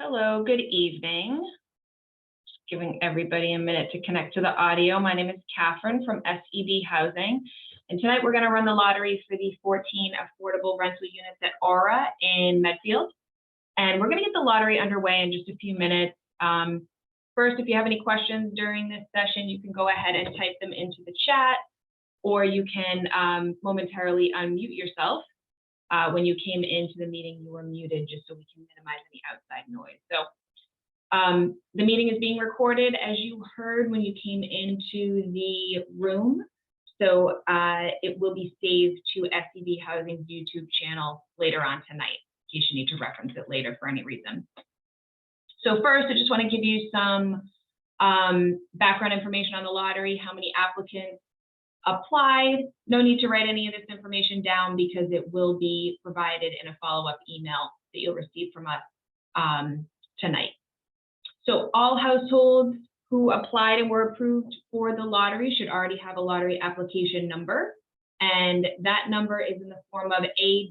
Hello, good evening. Just giving everybody a minute to connect to the audio. My name is Catherine from SEB Housing, and tonight we're going to run the lottery for the 14 affordable rental units at Aura in Medfield. And we're going to get the lottery underway in just a few minutes. First, if you have any questions during this session, you can go ahead and type them into the chat, or you can momentarily unmute yourself. When you came into the meeting, you were muted just so we can minimize any outside noise. So the meeting is being recorded, as you heard when you came into the room. So it will be saved to SEB Housing's YouTube channel later on tonight, in case you need to reference it later for any reason. So first, I just want to give you some background information on the lottery, how many applicants applied. No need to write any of this information down because it will be provided in a follow-up email that you'll receive from us tonight. So all households who applied and were approved for the lottery should already have a lottery application number, and that number is in the form of a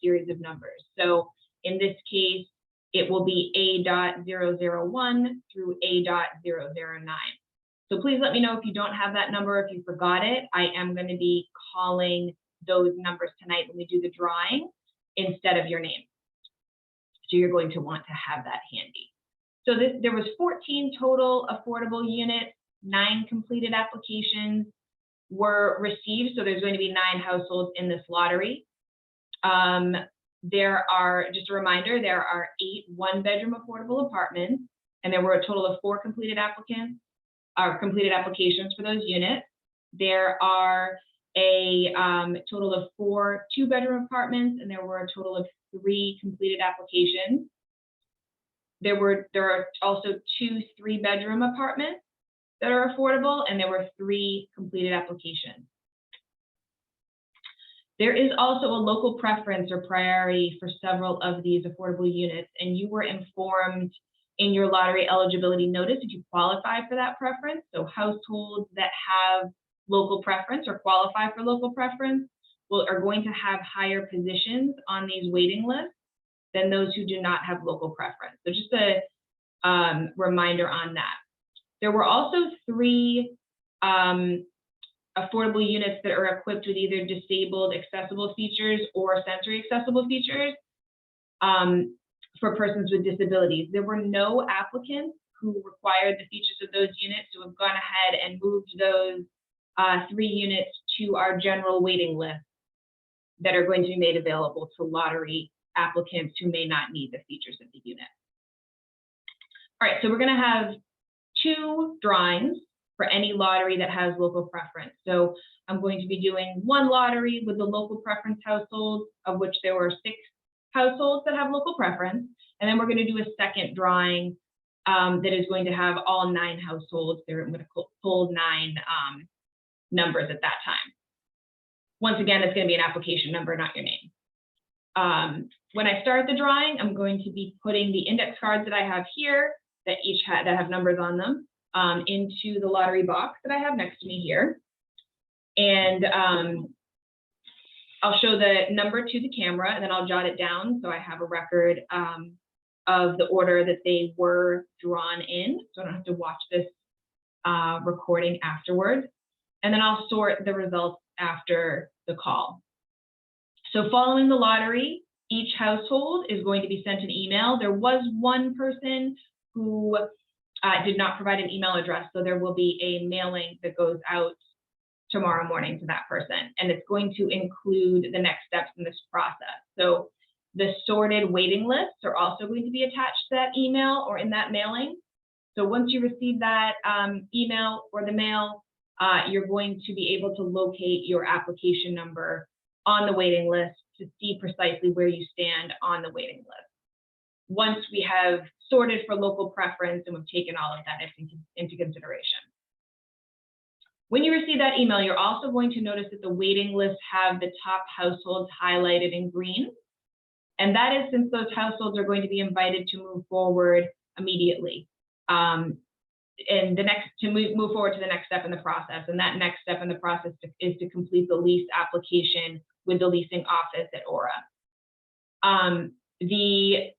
series of numbers. So in this case, it will be A.001 through A.009. So please let me know if you don't have that number, if you forgot it. I am going to be calling those numbers tonight when we do the drawing instead of your name. So you're going to want to have that handy. So there was 14 total affordable units, 9 completed applications were received. So there's going to be 9 households in this lottery. There are, just a reminder, there are 8 one-bedroom affordable apartments, and there were a total of 4 completed applications for those units. There are a total of 4 two-bedroom apartments, and there were a total of 3 completed applications. There are also 2 three-bedroom apartments that are affordable, and there were 3 completed applications. There is also a local preference or priority for several of these affordable units, and you were informed in your lottery eligibility notice if you qualify for that preference. So households that have local preference or qualify for local preference are going to have higher positions on these waiting lists than those who do not have local preference. So just a reminder on that. There were also 3 affordable units that are equipped with either disabled accessible features or sensory accessible features. For persons with disabilities. There were no applicants who required the features of those units, so we've gone ahead and moved those 3 units to our general waiting list that are going to be made available to lottery applicants who may not need the features of the unit. All right, so we're going to have 2 drawings for any lottery that has local preference. So I'm going to be doing 1 lottery with the local preference households, of which there were 6 households that have local preference, and then we're going to do a second drawing that is going to have all 9 households. I'm going to pull 9 numbers at that time. Once again, it's going to be an application number, not your name. When I start the drawing, I'm going to be putting the index cards that I have here that each that have numbers on them into the lottery box that I have next to me here, and I'll show the number to the camera, and then I'll jot it down so I have a record of the order that they were drawn in, so I don't have to watch this recording afterwards. And then I'll sort the results after the call. So following the lottery, each household is going to be sent an email. There was 1 person who did not provide an email address, so there will be a mailing that goes out tomorrow morning to that person, and it's going to include the next steps in this process. So the sorted waiting lists are also going to be attached to that email or in that mailing. So once you receive that email or the mail, you're going to be able to locate your application number on the waiting list to see precisely where you stand on the waiting list. Once we have sorted for local preference and we've taken all of that into consideration. When you receive that email, you're also going to notice that the waiting lists have the top households highlighted in green. And that is since those households are going to be invited to move forward immediately. And move forward to the next step in the process. And that next step in the process is to complete the lease application with the leasing office at Aura. The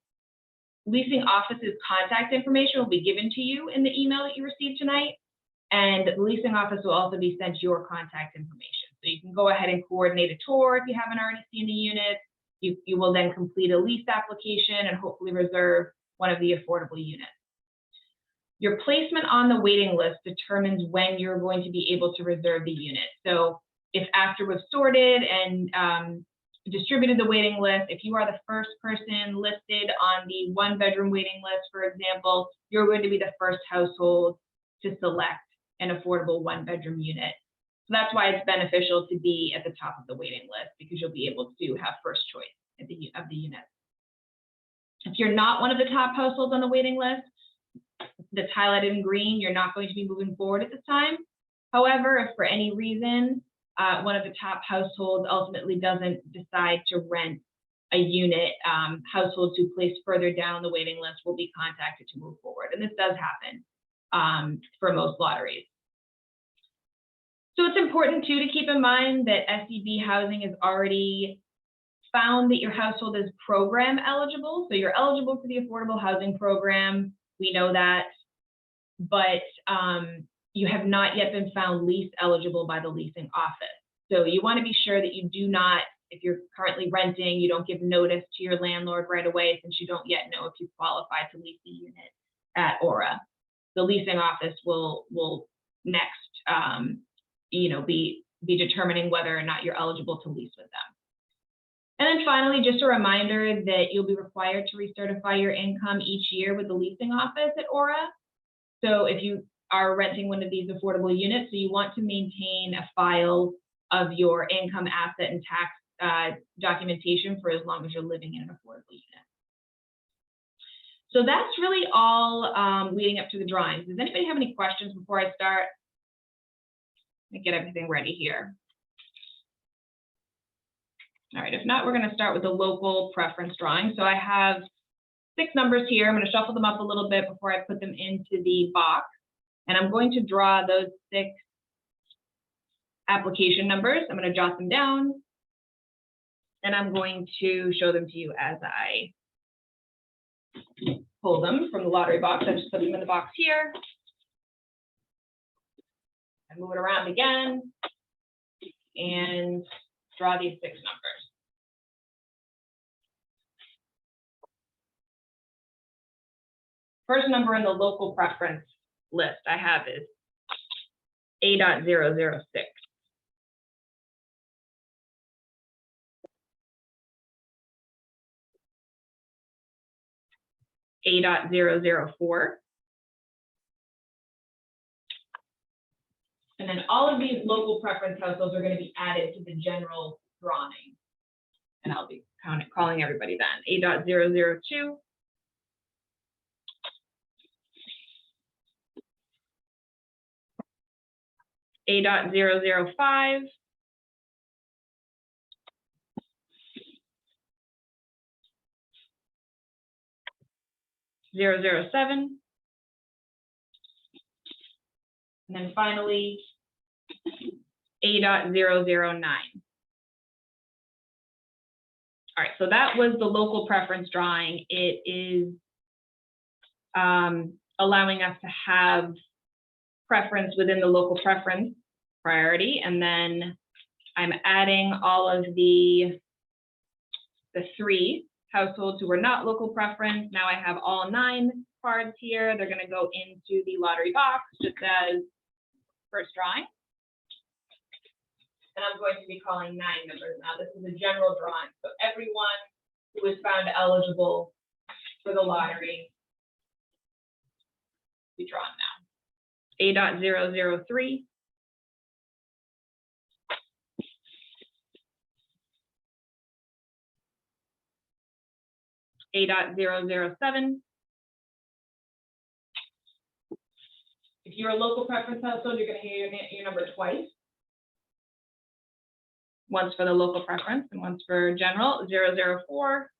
leasing office's contact information will be given to you in the email that you received tonight. And the leasing office will also be sent your contact information. So you can go ahead and coordinate a tour if you haven't already seen the unit. You will then complete a lease application and hopefully reserve one of the affordable units. Your placement on the waiting list determines when you're going to be able to reserve the unit. So if after we've sorted and distributed the waiting list, if you are the first person listed on the 1-bedroom waiting list, for example, you're going to be the first household to select an affordable 1-bedroom unit. So that's why it's beneficial to be at the top of the waiting list, because you'll be able to have first choice of the unit. If you're not one of the top households on the waiting list that's highlighted in green, you're not going to be moving forward at this time. However, if for any reason one of the top households ultimately doesn't decide to rent a unit, households who place further down the waiting list will be contacted to move forward. And this does happen for most lotteries. So it's important too to keep in mind that SEB Housing has already found that your household is program eligible. So you're eligible for the affordable housing program. We know that, but you have not yet been found lease eligible by the leasing office. So you want to be sure that you do not, if you're currently renting, you don't give notice to your landlord right away, since you don't yet know if you qualify to lease the unit at Aura. The leasing office will next be determining whether or not you're eligible to lease with them. And then finally, just a reminder that you'll be required to recertify your income each year with the leasing office at Aura. So if you are renting one of these affordable units, so you want to maintain a file of your income, asset, and tax documentation for as long as you're living in an affordable unit. So that's really all leading up to the drawings. Does anybody have any questions before I start? Let me get everything ready here. All right, if not, we're going to start with the local preference drawing. So I have 6 numbers here. I'm going to shuffle them up a little bit before I put them into the box. And I'm going to draw those 6 application numbers. I'm going to jot them down. And I'm going to show them to you as I pull them from the lottery box. I just put them in the box here. And move it around again. And draw these 6 numbers. First number in the local preference list I have is A.006. A.004. And then all of these local preference households are going to be added to the general drawing. And I'll be calling everybody then. A.002. A.005. .007. And then finally, A.009. All right, so that was the local preference drawing. It is allowing us to have preference within the local preference priority. And then I'm adding all of the 3 households who were not local preference. Now I have all 9 cards here. They're going to go into the lottery box, just as first drawing. And I'm going to be calling 9 numbers now. This is a general drawing. So everyone who is found eligible for the lottery will be drawn now. A.003. A.007. If you're a local preference household, you're going to hear your number twice. Once for the local preference and once for general. 004.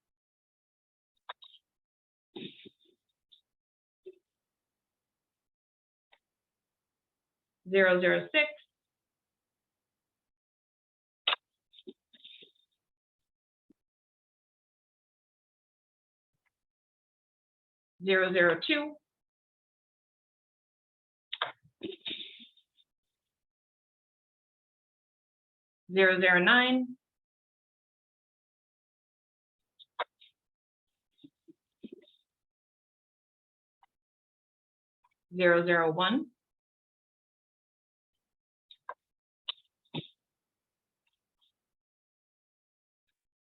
.006. 002, 009, 001,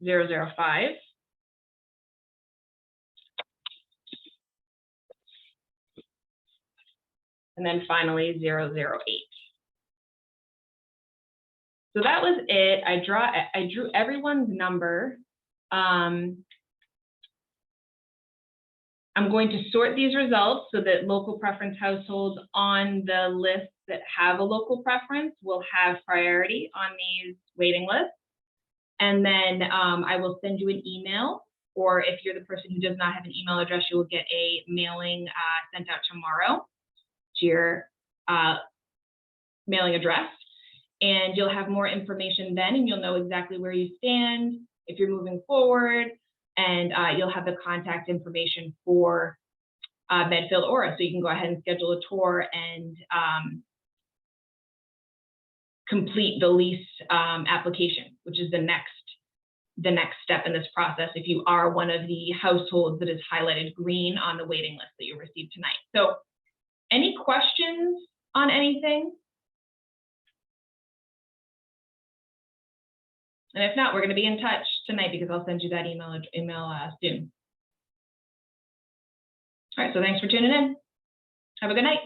005, and then finally 008. So that was it. I drew everyone's number. I'm going to sort these results so that local preference households on the list that have a local preference will have priority on these waiting lists. And then I will send you an email, or if you're the person who does not have an email address, you will get a mailing sent out tomorrow to your mailing address. And you'll have more information then, and you'll know exactly where you stand, if you're moving forward, and you'll have the contact information for Medfield Aura. So you can go ahead and schedule a tour and complete the lease application, which is the next step in this process if you are one of the households that is highlighted green on the waiting list that you received tonight. So any questions on anything? And if not, we're going to be in touch tonight because I'll send you that email soon. All right, so thanks for tuning in. Have a good night.